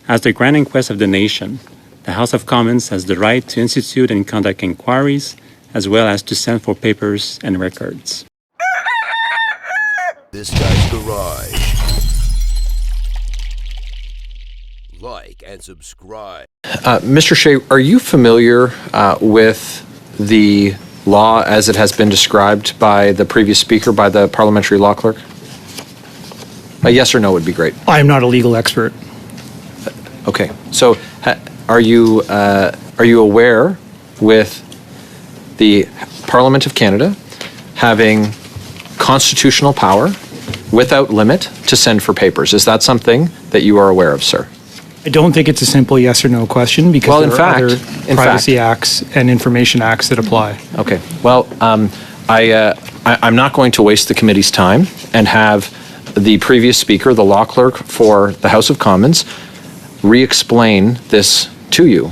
As the grand inquest of the nation, the House of Commons has the right to institute and conduct inquiries, as well as to send for papers and records. This Guy's Garage. Like and subscribe. Mr. Shea, are you familiar with the law as it has been described by the previous speaker, by the parliamentary law clerk? A yes or no would be great. I am not a legal expert. Okay. So are you aware with the Parliament of Canada having constitutional power without limit to send for papers? Is that something that you are aware of, sir? I don't think it's a simple yes or no question because Well, there in are fact- other in privacy acts and information acts that apply. Okay. Well, I'm not going to waste the committee's time and have the previous speaker, the law clerk for the House of Commons, re-explain this to you.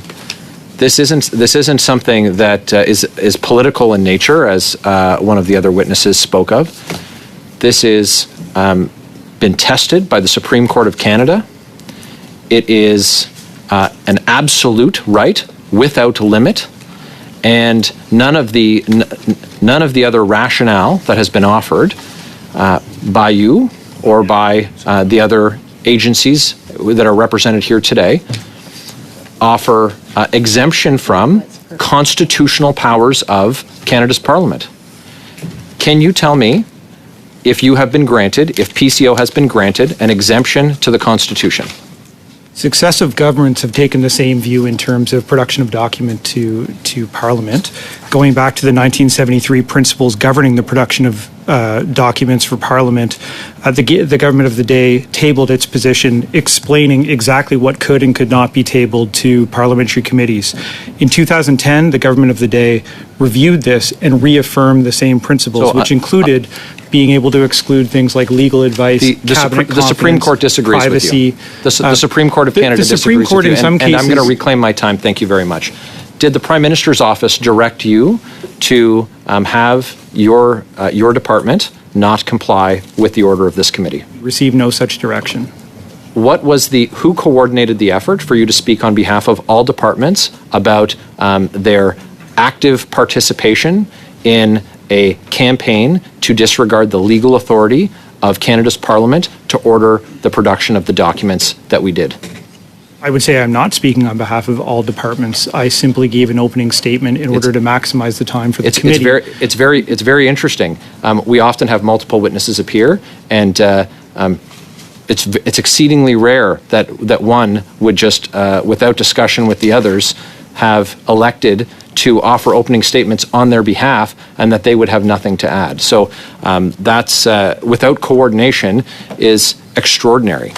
This isn't something that is political in nature, as one of the other witnesses spoke of. This is been tested by the Supreme Court of Canada. It is an absolute right without limit, and none of the other rationale that has been offered by you or by the other agencies that are represented here today offer exemption from constitutional powers of Canada's Parliament. Can you tell me if you have been granted, if PCO has been granted an exemption to the Constitution? Successive governments have taken the same view in terms of production of document to Parliament. Going back to the 1973 principles governing the production of documents for Parliament, the government of the day tabled its position explaining exactly what could and could not be tabled to parliamentary committees. In 2010, the government of the day reviewed this and reaffirmed the same principles, which included being able to exclude things like legal advice, the Supreme Court disagrees privacy, with you. The Supreme Court of Canada disagrees with you, and I'm going to reclaim my time. Thank you very much. Did the Prime Minister's office direct you to have your department not comply with the order of this committee? Received no such direction. Who coordinated the effort for you to speak on behalf of all departments about their active participation in a campaign to disregard the legal authority of Canada's Parliament to order the production of the documents that we did? I would say I'm not speaking on behalf of all departments. I simply gave an opening statement in order to maximize the time for the committee. It's very interesting. We often have multiple witnesses appear, and it's exceedingly rare that one would just, without discussion with the others, have elected to offer opening statements on their behalf and that they would have nothing to add. So that's, without coordination, is extraordinary.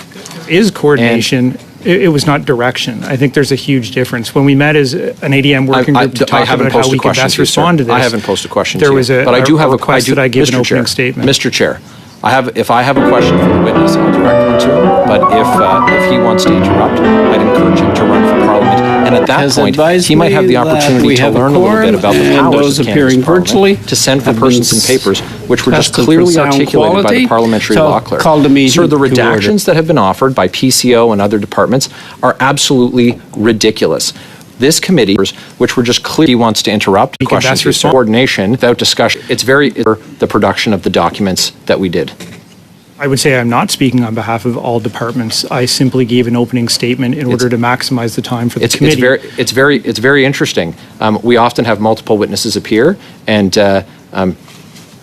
Is coordination. It was not direction. I think there's a huge difference. When we met as an ADM working group to talk about how we can best respond to this. I haven't posed a question there to you. was a request that I give an opening statement. Mr. Chair, if I have a question for the witness, I'll direct one to him. But if he wants to interrupt, I'd encourage him to run for Parliament. And at that point, he might have the opportunity to learn a little bit about the powers of Canada's Parliament to send for persons and papers, which were just clearly articulated by the parliamentary law clerk. Sir, the redactions that have been offered by PCO and other departments are absolutely ridiculous. This committee, which were just clear, he wants to interrupt. Questions for coordination without discussion. It's the production of the documents that we did. I would say I'm not speaking on behalf of all departments. I simply gave an opening statement in order to maximize the time for the committee. It's very interesting. We often have multiple witnesses appear, and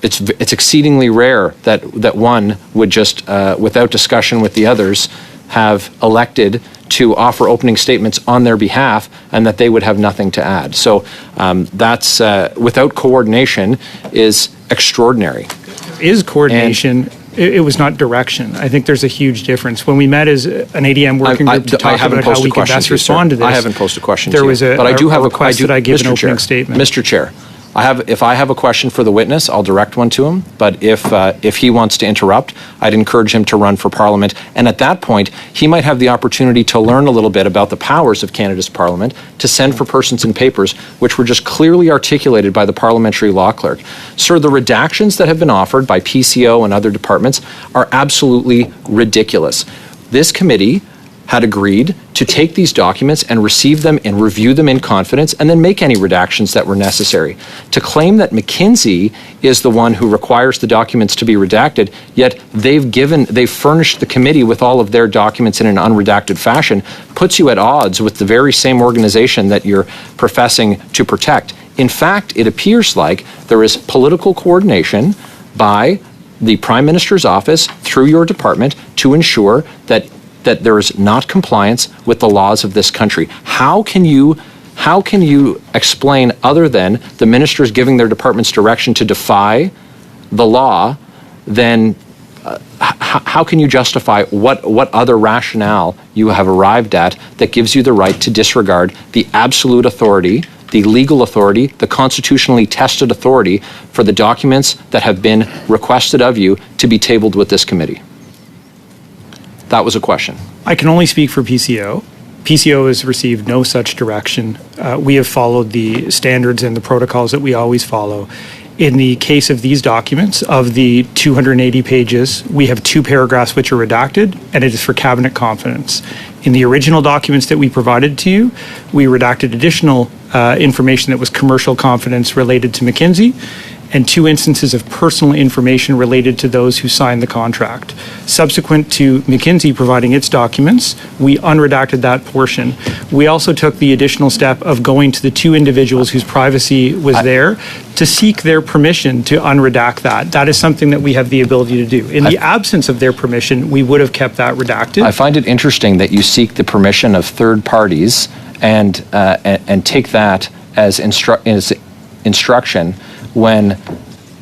it's exceedingly rare that one would just, without discussion with the others, have elected to offer opening statements on their behalf and that they would have nothing to add. So that's, without coordination, is extraordinary. Is coordination. It was not direction. I think there's a huge difference. When we met as an ADM working group to talk about how we can best respond to this. I haven't posed a question to you. There was a request that I give an opening Mr. statement. Mr. Chair, if I have a question for the witness, I'll direct one to him. But if he wants to interrupt, I'd encourage him to run for Parliament. And at that point, he might have the opportunity to learn a little bit about the powers of Canada's Parliament to send for persons and papers, which were just clearly articulated by the parliamentary law clerk. Sir, the redactions that have been offered by PCO and other departments are absolutely ridiculous. This committee had agreed to take these documents and receive them and review them in confidence and then make any redactions that were necessary. To claim that McKinsey is the one who requires the documents to be redacted, yet they've furnished the committee with all of their documents in an unredacted fashion, puts you at odds with the very same organization that you're professing to protect. In fact, it appears like there is political coordination by the Prime Minister's office through your department to ensure that there is not compliance with the laws of this country. How can you explain, other than the ministers giving their departments direction to defy the law, then how can you justify what other rationale you have arrived at that gives you the right to disregard the absolute authority, the legal authority, the constitutionally tested authority for the documents that have been requested of you to be tabled with this committee? That was a question. I can only speak for PCO. PCO has received no such direction. We have followed the standards and the protocols that we always follow. In the case of these documents, of the 280 pages, we have 2 paragraphs which are redacted, and it is for cabinet confidence. In the original documents that we provided to you, we redacted additional information that was commercial confidence related to McKinsey, and 2 instances of personal information related to those who signed the contract. Subsequent to McKinsey providing its documents, we unredacted that portion. We also took the additional step of going to the 2 individuals whose privacy was there to seek their permission to unredact that. That is something that we have the ability to do. In the absence of their permission, we would have kept that redacted. I find it interesting that you seek the permission of third parties and take that as instruction when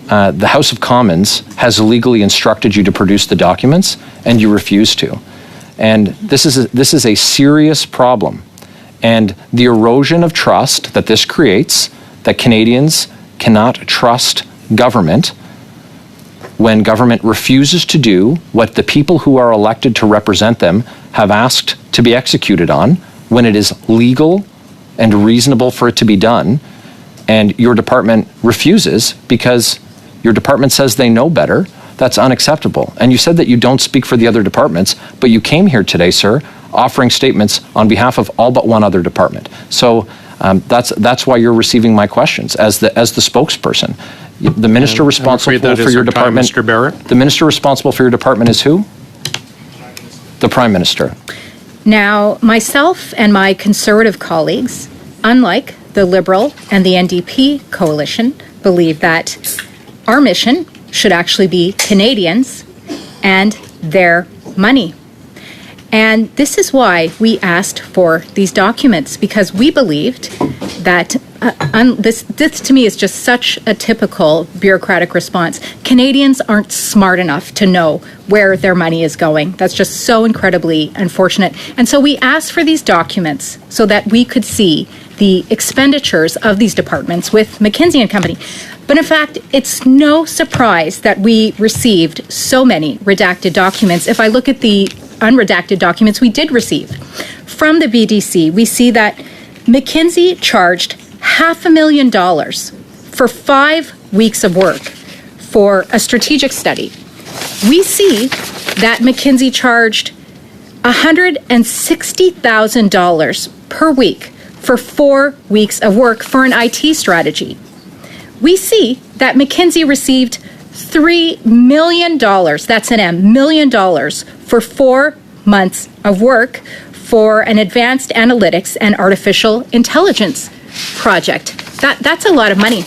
the House of Commons has legally instructed you to produce the documents and you refuse to. And this is a serious problem. And the erosion of trust that this creates, that Canadians cannot trust government when government refuses to do what the people who are elected to represent them have asked to be executed on, when it is legal and reasonable for it to be done, and your department refuses because your department says they know better, that's unacceptable. And you said that you don't speak for the other departments, but you came here today, sir, offering statements on behalf of all but one other department. So that's why you're receiving my questions as the spokesperson. The minister responsible for your department, Mr. Barrett. The minister responsible for your department is who? The Prime Minister. Now, myself and my Conservative colleagues, unlike the Liberal and the NDP coalition, believe that our mission should actually be Canadians and their money. And this is why we asked for these documents, because we believed that this to me is just such a typical bureaucratic response. Canadians aren't smart enough to know where their money is going. That's just so incredibly unfortunate. And so we asked for these documents so that we could see the expenditures of these departments with McKinsey and Company. But in fact, it's no surprise that we received so many redacted documents. If I look at the unredacted documents we did receive from the BDC, we see that McKinsey charged $500,000 for 5 weeks of work for a strategic study. We see that McKinsey charged $160,000 per week for 4 weeks of work for an IT strategy. We see that McKinsey received $3 million, that's an M, $million, for 4 months of work for an advanced analytics and artificial intelligence project. That's a lot of money.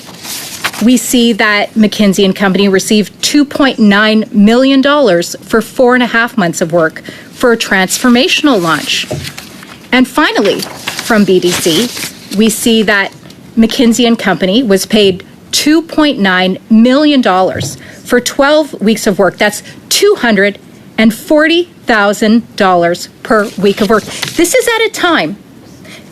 We see that McKinsey and Company received $2.9 million for 4.5 months of work for a transformational launch. And finally, from BDC, we see that McKinsey and Company was paid $2.9 million for 12 weeks of work. That's $240,000 per week of work. This is at a time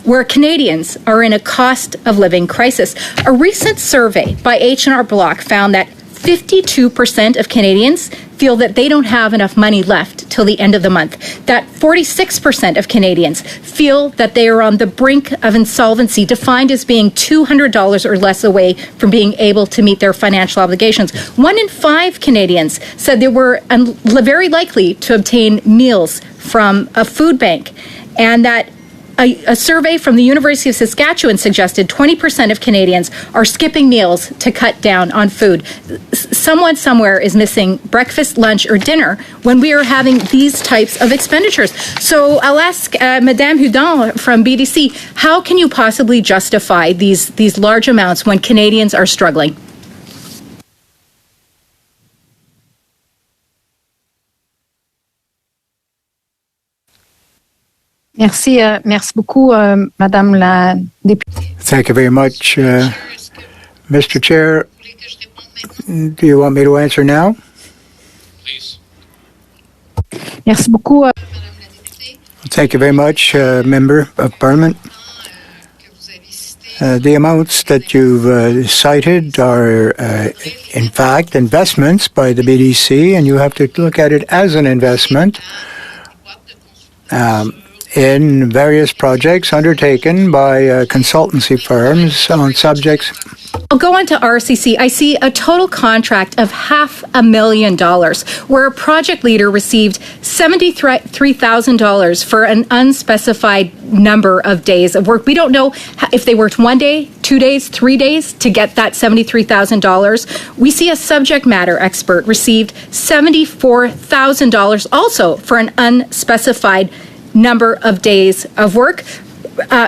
where Canadians are in a cost of living crisis. A recent survey by H&R Block found that 52% of Canadians feel that they don't have enough money left till the end of the month. That 46% of Canadians feel that they are on the brink of insolvency, defined as being $200 or less away from being able to meet their financial obligations. 1 in 5 Canadians said they were very likely to obtain meals from a food bank, and that a survey from the University of Saskatchewan suggested 20% of Canadians are skipping meals to cut down on food. Someone somewhere is missing breakfast, lunch, or dinner when we are having these types of expenditures. So I'll ask Madame Hudon from BDC, how can you possibly justify these large amounts when Canadians are struggling? Merci beaucoup, Madame la députée. Thank you very much, Mr. Chair. Do you want me to answer now? Please. Merci beaucoup. Thank you very much, Member of Parliament. The amounts that you've cited are, in fact, investments by the BDC, and you have to look at it as an investment in various projects undertaken by consultancy firms on subjects. I'll go on to RCC. I see a total contract of $500,000 where a project leader received $73,000 for an unspecified number of days of work. We don't know if they worked 1 day, 2 days, 3 days to get that $73,000. We see a subject matter expert received $74,000 also for an unspecified number of days of work.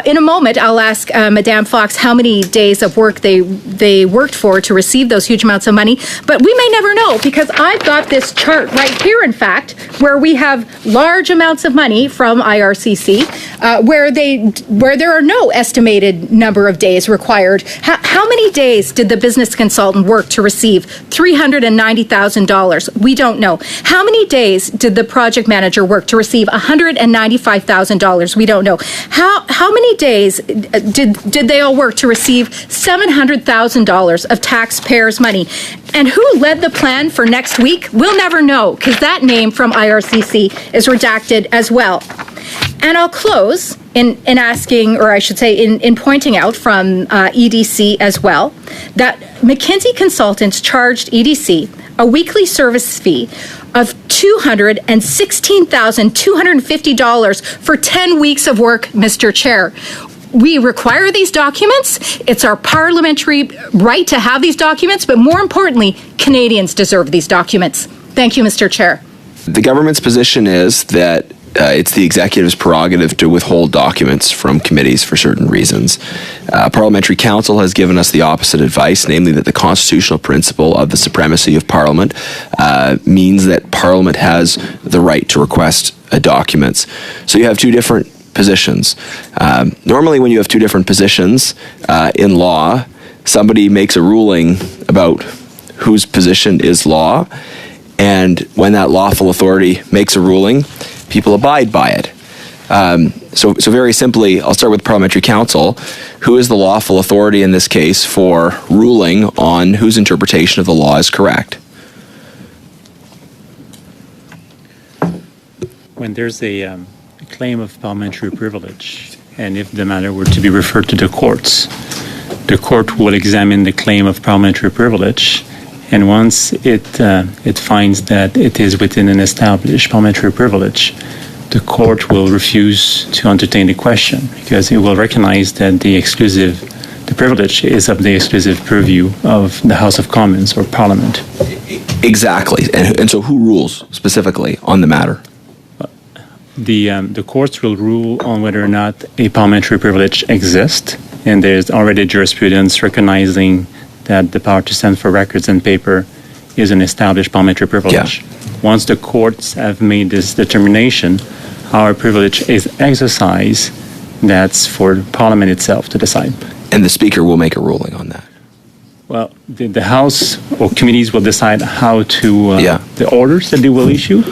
In a moment, I'll ask Madame Fox how many days of work they worked for to receive those huge amounts of money. But we may never know, because I've got this chart right here, in fact, where we have large amounts of money from IRCC, where there are no estimated number of days required. How many days did the business consultant work to receive $390,000? We don't know. How many days did the project manager work to receive $195,000? We don't know. How many days did they all work to receive $700,000 of taxpayers' money? And who led the plan for next week? We'll never know, because that name from IRCC is redacted as well. And I'll close in asking, or I should say in pointing out from EDC as well, that McKinsey Consultants charged EDC a weekly service fee of $216,250 for 10 weeks of work, Mr. Chair. We require these documents. It's our parliamentary right to have these documents, but more importantly, Canadians deserve these documents. Thank you, Mr. Chair. The government's position is that it's the executive's prerogative to withhold documents from committees for certain reasons. Parliamentary Council has given us the opposite advice, namely that the constitutional principle of the supremacy of Parliament means that Parliament has the right to request documents. So you have two different positions. Normally when you have two different positions in law, somebody makes a ruling about whose position is law, and when that lawful authority makes a ruling, people abide by it. So very simply, I'll start with Parliamentary Council. Who is the lawful authority in this case for ruling on whose interpretation of the law is correct? When there's a claim of parliamentary privilege, and if the matter were to be referred to the the court will examine the claim of parliamentary privilege, and once it finds that it is within an established parliamentary privilege, the court will refuse to entertain the question, because it will recognize that the privilege is of the exclusive purview of the House of Commons or Parliament. Exactly. And so who rules specifically on the matter? The courts will rule on whether or not a parliamentary privilege exists, and there's already jurisprudence recognizing that the power to send for records and paper is an established parliamentary privilege. Yeah. Once the courts have made this determination, our privilege is exercised, that's for Parliament itself to decide. And the Speaker will make a ruling on that. Well, the House or committees will decide how to, the orders that they will issue.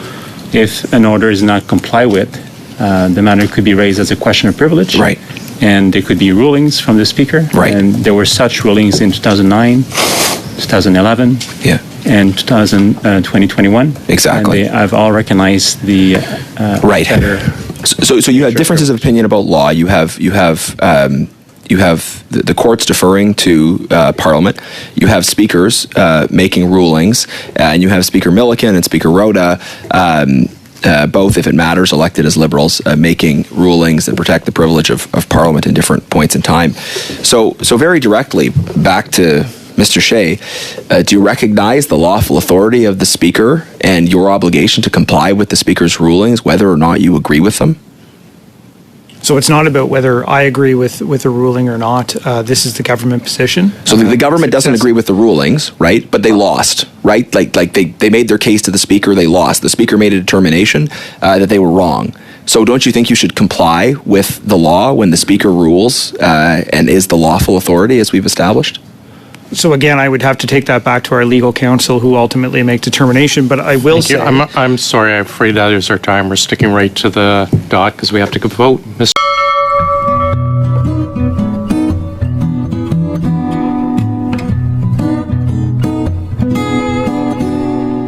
If an order is not complied with, the matter could be raised as a question of privilege. Right. And there could be rulings from the Speaker. Right. And there were such rulings in 2009, 2011. Yeah. and 2021. Exactly. And I've all recognized the Right. better. So you have differences of opinion about law. You have the courts deferring to Parliament. You have speakers making rulings, and you have Speaker Milliken and Speaker Rhoda, both, if it matters, elected as Liberals, making rulings that protect the privilege of Parliament in different points in time. So very directly, back to Mr. Shea, do you recognize the lawful authority of the Speaker and your obligation to comply with the Speaker's rulings, whether or not you agree with them? So it's not about whether I agree with a ruling or not. This is the government position. So the government doesn't agree with the rulings, right? But they lost, right? Like they made their case to the Speaker, they lost. The Speaker made a determination that they were wrong. So don't you think you should comply with the law when the Speaker rules and is the lawful authority as we've established? So again, I would have to take that back to our legal counsel, who ultimately make determination. But I will say, I'm sorry. I'm afraid that is our time. We're sticking right to the dot because we have to vote. Mr.